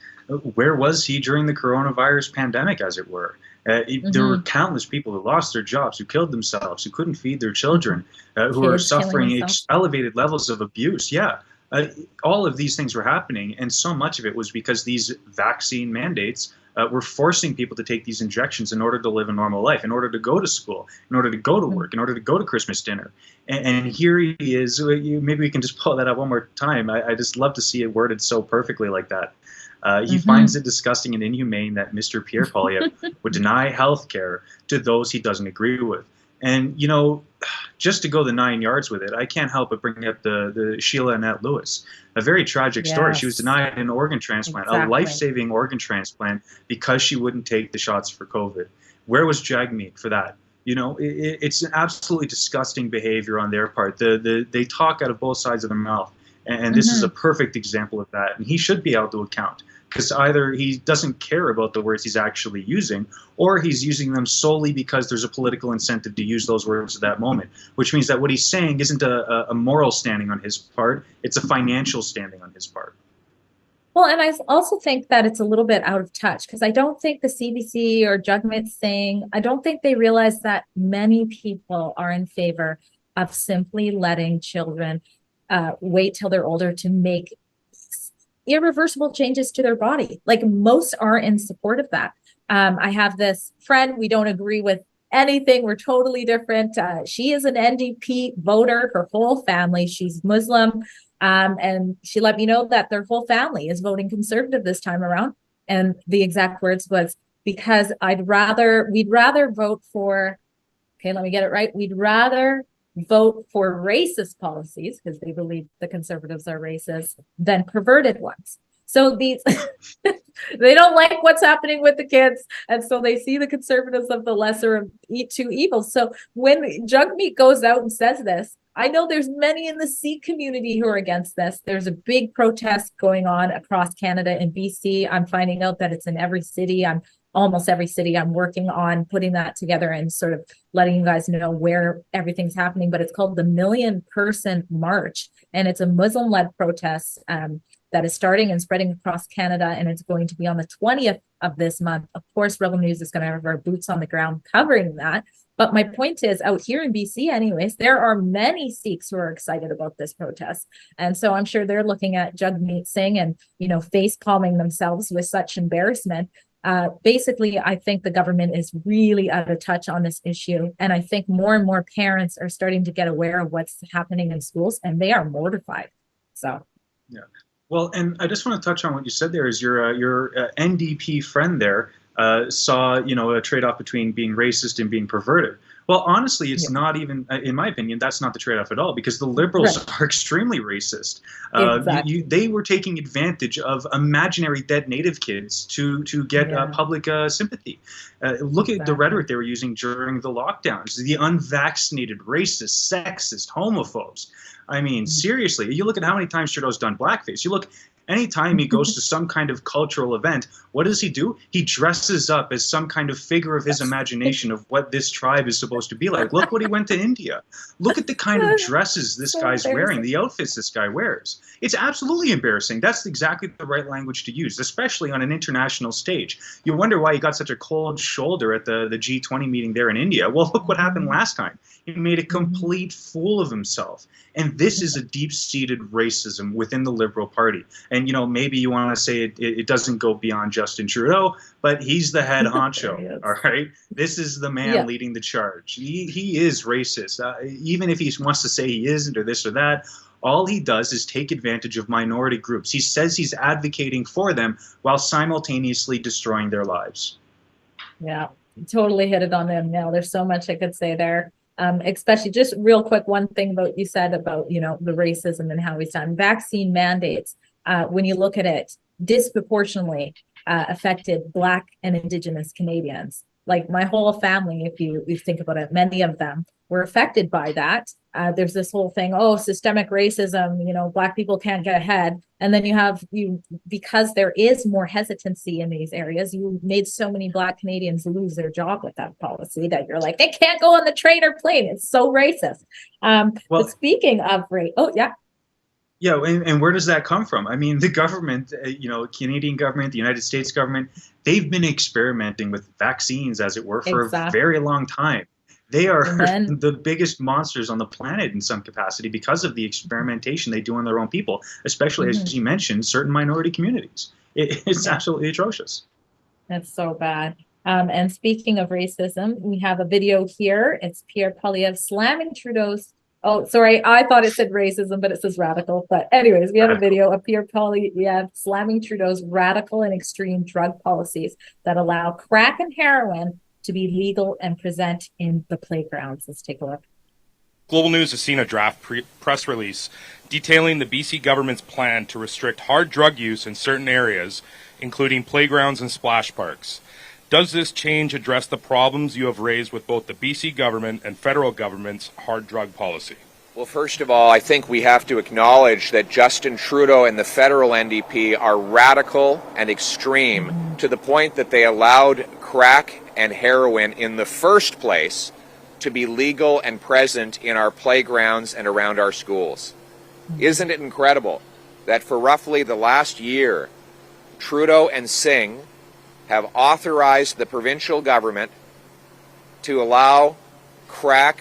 Where was he during the coronavirus pandemic, as it were? There were countless people who lost their jobs, who killed themselves, who couldn't feed their children, who were suffering elevated levels of abuse. Yeah, all of these things were happening, and so much of it was because these vaccine mandates were forcing people to take these injections in order to live a normal life, in order to go to school, in order to go to work, in order to go to Christmas dinner. And here he is. Maybe we can just pull that up one more time. I just love to see it worded so perfectly like that. He finds it disgusting and inhumane that Mr. Pierre Poilievre would deny health care to those he doesn't agree with. And, you know, just to go the 9 yards with it, I can't help but bring up the Sheila Annette Lewis, a very tragic story. She was denied an organ transplant, a life-saving organ transplant, because she wouldn't take the shots for COVID. Where was Jagmeet for that? You know, it's an absolutely disgusting behavior on their part. They talk out of both sides of their mouth, and this is a perfect example of that. And he should be held to account, because either he doesn't care about the words he's actually using, or he's using them solely because there's a political incentive to use those words at that moment, which means that what he's saying isn't a moral standing on his part, it's a financial standing on his part. Well, and I also think that it's a little bit out of touch, because I don't think the CBC or Jugmeat saying, I don't think they realize that many people are in favor of simply letting children wait till they're older to make irreversible changes to their body. Like, most are in support of that. I have this friend, we don't agree with anything, we're totally different. She is an NDP voter, her whole family, she's Muslim. And she let me know that their whole family is voting Conservative this time around. And the exact words was, because we'd rather vote for, okay, let me get it right. We'd rather vote for racist policies, because they believe the Conservatives are racist, than perverted ones. So these, they don't like what's happening with the kids. And so they see the Conservatives of the lesser of two evils. So when Jugmeat goes out and says this, I know there's many in the Sikh community who are against this. There's a big protest going on across Canada and BC. I'm finding out that it's in every city. Almost every city. I'm working on putting that together and sort of letting you guys know where everything's happening. But it's called the Million Person March, and it's a Muslim-led protest that is starting and spreading across Canada, and it's going to be on the 20th of this month. Of course, Rebel News is going to have our boots on the ground covering that. But my point is, out here in BC anyways, there are many Sikhs who are excited about this protest. And so I'm sure they're looking at Jagmeet Singh and, face palming themselves with such embarrassment. Basically, I think the government is really out of touch on this issue. And I think more and more parents are starting to get aware of what's happening in schools, and they are mortified. So, yeah. Well, and I just want to touch on what you said there is your NDP friend there saw, a trade-off between being racist and being perverted. Well, honestly, it's not even, in my opinion, that's not the trade-off at all, because the Liberals are extremely racist. Exactly. They were taking advantage of imaginary dead Native kids to get public sympathy. Look at the rhetoric they were using during the lockdowns. The unvaccinated, racist, sexist, homophobes. I mean, seriously, you look at how many times Trudeau's done blackface. You look, anytime he goes to some kind of cultural event, what does he do? He dresses up as some kind of figure of his imagination of what this tribe is supposed to be like. Look what he went to India. Look at the kind of dresses this guy's wearing, the outfits this guy wears. It's absolutely embarrassing. That's exactly the right language to use, especially on an international stage. You wonder why he got such a cold shoulder at the G20 meeting there in India. Well, look what happened last time. He made a complete fool of himself. And this is a deep-seated racism within the Liberal Party. And, maybe you want to say it doesn't go beyond Justin Trudeau, but he's the head honcho, all right? This is the man leading the charge. He is racist. Even if he wants to say he isn't or this or that, all he does is take advantage of minority groups. He says he's advocating for them while simultaneously destroying their lives. Yeah, totally hit it on the nail. There's so much I could say there. Especially just real quick, one thing about you said about, the racism and how he's done vaccine mandates. When you look at it, disproportionately affected Black and Indigenous Canadians. Like my whole family, if you think about it, many of them were affected by that. There's this whole thing, systemic racism, Black people can't get ahead. And then because there is more hesitancy in these areas, you made so many Black Canadians lose their job with that policy that you're like, they can't go on the train or plane. It's so racist. But speaking of race, Yeah, and where does that come from? I mean, the government, Canadian government, the United States government, they've been experimenting with vaccines, as it were, for a very long time. They are the biggest monsters on the planet in some capacity because of the experimentation they do on their own people, especially, as you mentioned, certain minority communities. It's absolutely atrocious. That's so bad. And speaking of racism, we have a video here. It's Pierre Poilievre slamming Trudeau's. Oh, sorry. I thought it said racism, but it says radical. But anyways, we have a video of Pierre Poilievre slamming Trudeau's radical and extreme drug policies that allow crack and heroin to be legal and present in the playgrounds. Let's take a look. Global News has seen a draft press release detailing the BC government's plan to restrict hard drug use in certain areas, including playgrounds and splash parks. Does this change address the problems you have raised with both the BC government and federal government's hard drug policy? Well, first of all, I think we have to acknowledge that Justin Trudeau and the federal NDP are radical and extreme to the point that they allowed crack and heroin in the first place to be legal and present in our playgrounds and around our schools. Isn't it incredible that for roughly the last year, Trudeau and Singh have authorized the provincial government to allow crack,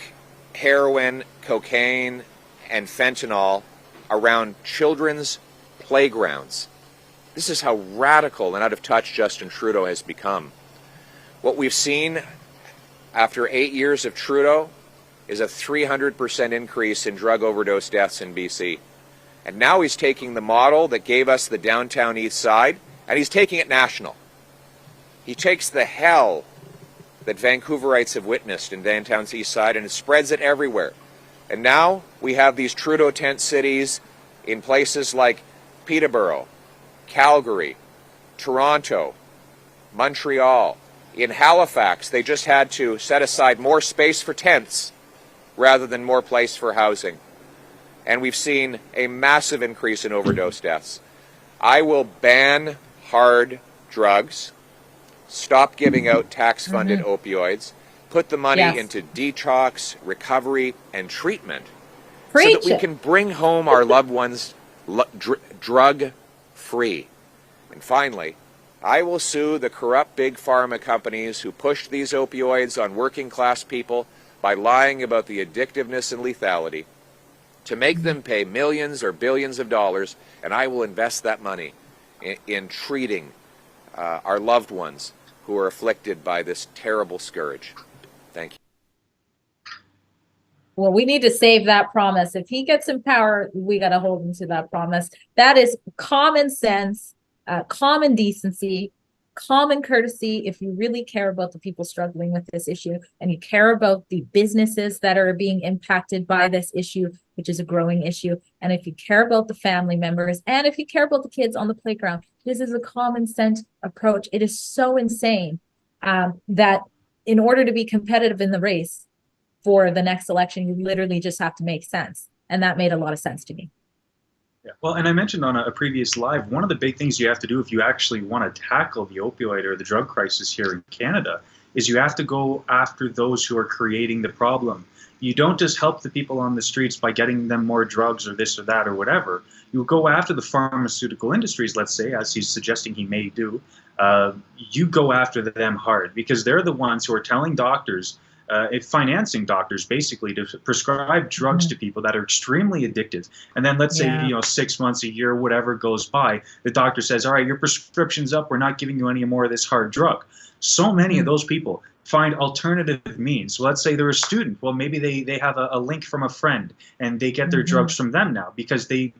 heroin, cocaine, and fentanyl around children's playgrounds. This is how radical and out of touch Justin Trudeau has become. What we've seen after 8 years of Trudeau is a 300% increase in drug overdose deaths in BC. And now he's taking the model that gave us the downtown east side, and he's taking it national. He takes the hell that Vancouverites have witnessed in downtown's east side and spreads it everywhere. And now we have these Trudeau tent cities in places like Peterborough, Calgary, Toronto, Montreal. In Halifax, they just had to set aside more space for tents rather than more place for housing. and we've seen a massive increase in overdose deaths. I will ban hard drugs, stop giving out tax-funded opioids, put the money into detox, recovery, and treatment so that we can bring home our loved ones drug-free. And finally, I will sue the corrupt big pharma companies who pushed these opioids on working-class people by lying about the addictiveness and lethality to make them pay millions or billions of dollars, and I will invest that money in treating our loved ones who are afflicted by this terrible scourge. Thank you. Well, we need to save that promise. If he gets in power, we got to hold him to that promise. That is common sense, common decency, common courtesy. If you really care about the people struggling with this issue and you care about the businesses that are being impacted by this issue, which is a growing issue, and if you care about the family members, and if you care about the kids on the playground, this is a common sense approach. It is so insane that in order to be competitive in the race for the next election, you literally just have to make sense. And that made a lot of sense to me. Yeah. Well, and I mentioned on a previous live, one of the big things you have to do if you actually want to tackle the opioid or the drug crisis here in Canada is you have to go after those who are creating the problem. You don't just help the people on the streets by getting them more drugs or this or that or whatever. You go after the pharmaceutical industries, let's say, as he's suggesting he may do. You go after them hard because they're the ones who are telling doctors, financing doctors basically to prescribe drugs to people that are extremely addictive. And then let's say, 6 months, a year, whatever goes by, the doctor says, all right, your prescription's up. We're not giving you any more of this hard drug. So many of those people find alternative means. Let's say they're a student. Well, maybe they have a link from a friend and they get their drugs from them now because they've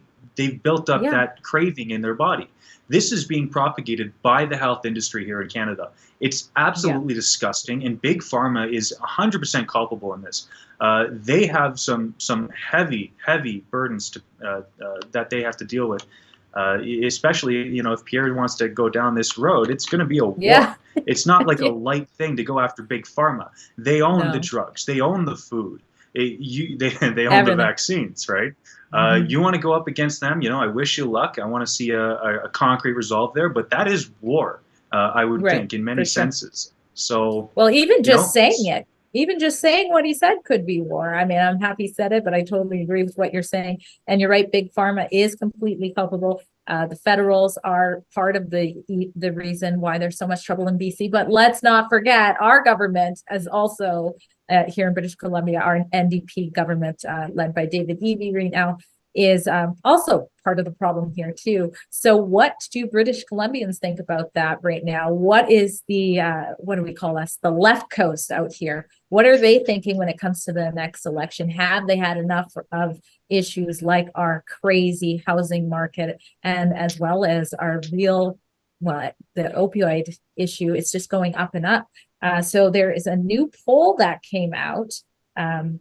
built up that craving in their body. This is being propagated by the health industry here in Canada. It's absolutely disgusting, and Big Pharma is 100% culpable in this. They have some heavy burdens to, that they have to deal with. Especially, if Pierre wants to go down this road, it's going to be a war. It's not like a light thing to go after Big Pharma. They own the drugs. They own the food. They own the vaccines, right? You want to go up against them, I wish you luck. I want to see a concrete resolve there, but that is war, I would think, in many senses. So, well, even just saying it, even just saying what he said could be war. I mean, I'm happy he said it, but I totally agree with what you're saying. And you're right, Big Pharma is completely culpable. The federals are part of the reason why there's so much trouble in BC. But let's not forget, our government is also here in British Columbia, our NDP government led by David Eby right now is also part of the problem here too. So what do British Columbians think about that right now? What is the, what do we call us? The left coast out here. What are they thinking when it comes to the next election? Have they had enough of issues like our crazy housing market and as well as our real, the opioid issue? It's just going up and up. So there is a new poll that came out. I'm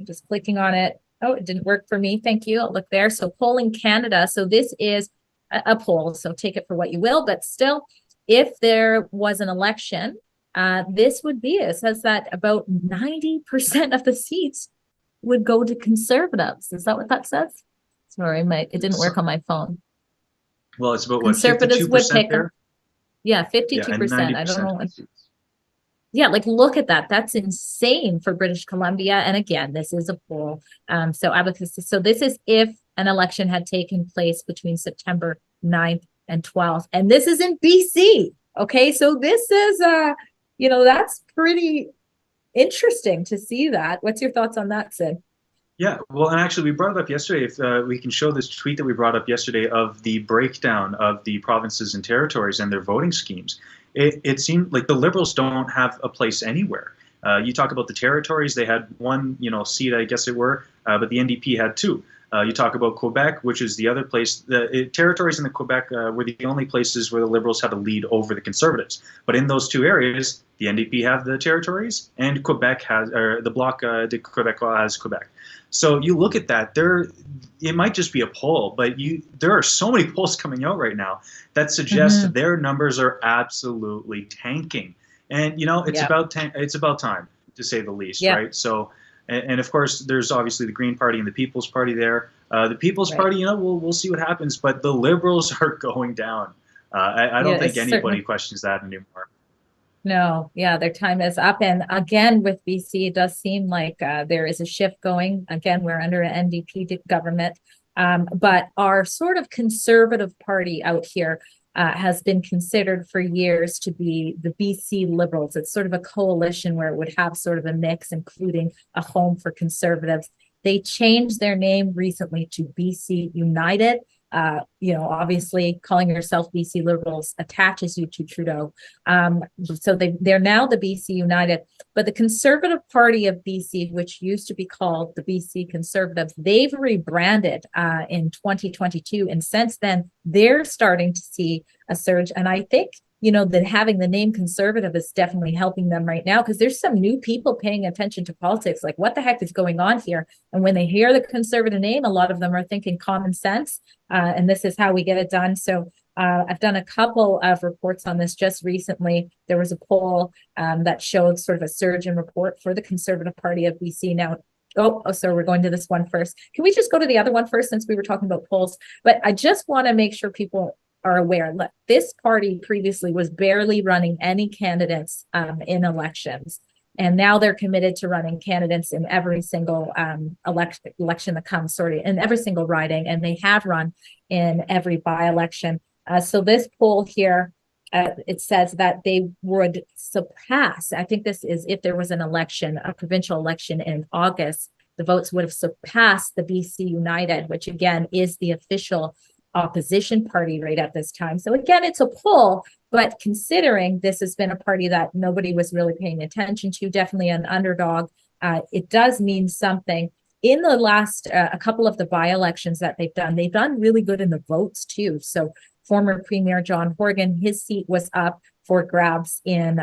just clicking on it. Oh, it didn't work for me. Thank you. I'll look there. So Polling Canada. So this is a poll. So take it for what you will. But still, if there was an election, this would be, it says that about 90% of the seats would go to Conservatives. Is that what that says? Sorry, it didn't work on my phone. Well, it's about what, Conservatives would pick there? Yeah, 52%. I don't know. Yeah, like look at that. That's insane for British Columbia. And again, this is a poll. So this is if an election had taken place between September 9th and 12th. And this is in BC. Okay, so this is, that's pretty interesting to see that. What's your thoughts on that, Sid? Yeah, well, and actually, we brought it up yesterday. If we can show this tweet that we brought up yesterday of the breakdown of the provinces and territories and their voting schemes, it seemed like the Liberals don't have a place anywhere. You talk about the territories; they had one, seat, I guess it were, but the NDP had two. You talk about Quebec, which is the other place. The territories in the Quebec were the only places where the Liberals had a lead over the Conservatives. But in those two areas, the NDP have the territories, and Quebec has, or the Bloc de Québécois has Quebec. So you look at that, it might just be a poll, but there are so many polls coming out right now that suggest their numbers are absolutely tanking. And it's about time, to say the least, right? So And of course, there's obviously the Green Party and the People's Party there. The People's Party, you know, we'll see what happens, but the Liberals are going down. I don't think anybody questions that anymore. No, yeah, their time is up. And again, with BC, it does seem like there is a shift going. Again, we're under an NDP government, but our sort of conservative party out here has been considered for years to be the BC Liberals. It's sort of a coalition where it would have sort of a mix, including a home for conservatives. They changed their name recently to BC United. You know, obviously calling yourself BC Liberals attaches you to Trudeau. So they're now the BC United, but the Conservative Party of BC, which used to be called the BC Conservatives, they've rebranded in 2022. And since then, they're starting to see a surge. And I think, you know, that having the name Conservative is definitely helping them right now, because there's some new people paying attention to politics. Like, what the heck is going on here? And when they hear the Conservative name, a lot of them are thinking common sense. And this is how we get it done. So I've done a couple of reports on this just recently. There was a poll that showed sort of a surge in report for the Conservative Party of BC. Now, so we're going to this one first. Can we just go to the other one first, since we were talking about polls? But I just want to make sure people are aware. Look, this party previously was barely running any candidates in elections. And now they're committed to running candidates in every single election that comes, in every single riding. And they have run in every by-election. So this poll here, it says that they would surpass, I think this is if there was an election, a provincial election in August, the votes would have surpassed the BC United, which again is the official opposition party right at this time. So again, it's a poll, but considering this has been a party that nobody was really paying attention to, definitely an underdog, it does mean something. In the last, a couple of the by-elections that they've done really good in the votes too. So former Premier John Horgan, his seat was up for grabs in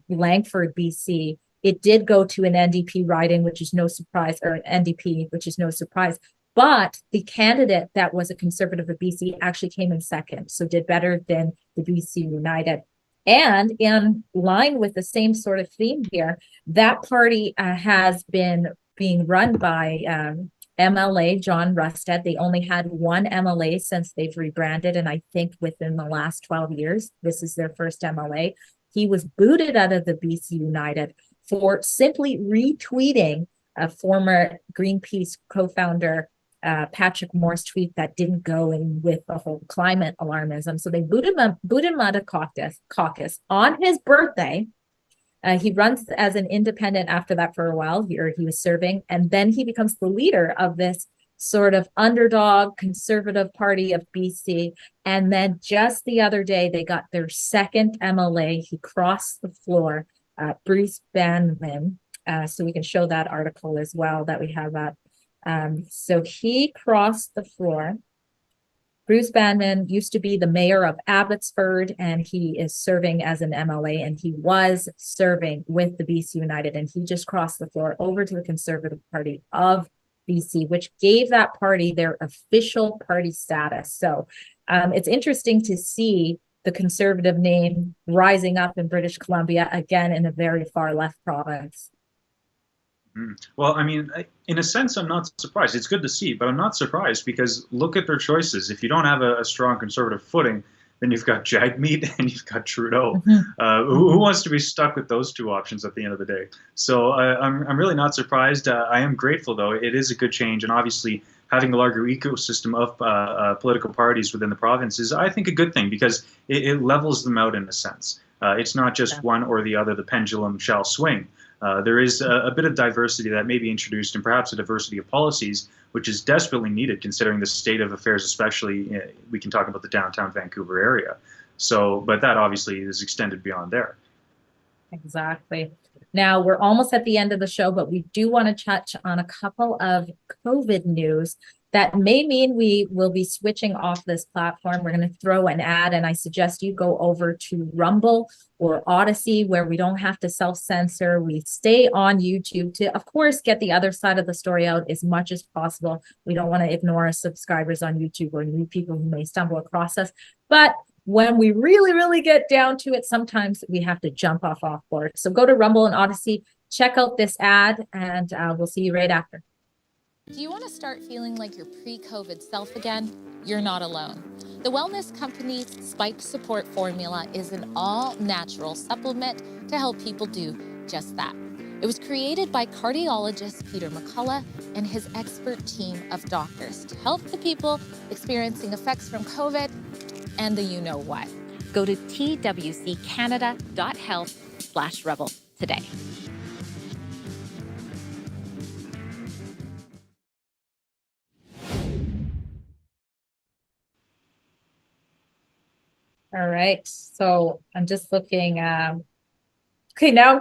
Langford, BC. It did go to an NDP riding, which is no surprise, or an NDP, which is no surprise. But the candidate that was a Conservative of BC actually came in second, so did better than the BC United. And in line with the same sort of theme here, that party has been being run by MLA John Rusted. They only had one MLA since they've rebranded, and I think within the last 12 years, this is their first MLA. He was booted out of the BC United for simply retweeting a former Greenpeace co-founder Patrick Moore's tweet that didn't go in with the whole climate alarmism. So they booted him out of caucus on his birthday. He runs as an independent after that for a while, he was serving, and then he becomes the leader of this sort of underdog Conservative Party of BC. And then just the other day, they got their second MLA. He crossed the floor, Bruce Banman. So we can show that article as well that we have up. So he crossed the floor. Bruce Banman used to be the mayor of Abbotsford, and he is serving as an MLA, and he was serving with the BC United, and he just crossed the floor over to the Conservative Party of BC, which gave that party their official party status. So it's interesting to see the Conservative name rising up in British Columbia, again in a very far left province. Well, I mean, in a sense, I'm not surprised. It's good to see, but I'm not surprised because look at their choices. If you don't have a strong Conservative footing, then you've got Jagmeet and you've got Trudeau. Who wants to be stuck with those two options at the end of the day? So I'm really not surprised. I am grateful, though. It is a good change, and obviously having a larger ecosystem of political parties within the province is, I think, a good thing because it levels them out in a sense. It's not just one or the other. The pendulum shall swing. There is a bit of diversity that may be introduced, and perhaps a diversity of policies, which is desperately needed considering the state of affairs, especially we can talk about the downtown Vancouver area. So, but that obviously is extended beyond there. Exactly. Now, we're almost at the end of the show, but we do want to touch on a couple of COVID news that may mean we will be switching off this platform. We're going to throw an ad, and I suggest you go over to Rumble or Odyssey, where we don't have to self-censor. We stay on YouTube to, of course, get the other side of the story out as much as possible. We don't want to ignore our subscribers on YouTube or new people who may stumble across us. But when we really, really get down to it, sometimes we have to jump off board. So go to Rumble and Odyssey. check out this ad, and we'll see you right after. Do you want to start feeling like your pre-COVID self again? You're not alone. The wellness company's Spike Support Formula is an all-natural supplement to help people do just that. It was created by cardiologist Peter McCullough and his expert team of doctors to help the people experiencing effects from COVID and the you-know-what. Go to twccanada.health/rebel today. All right, so I'm just looking. Okay, now I'm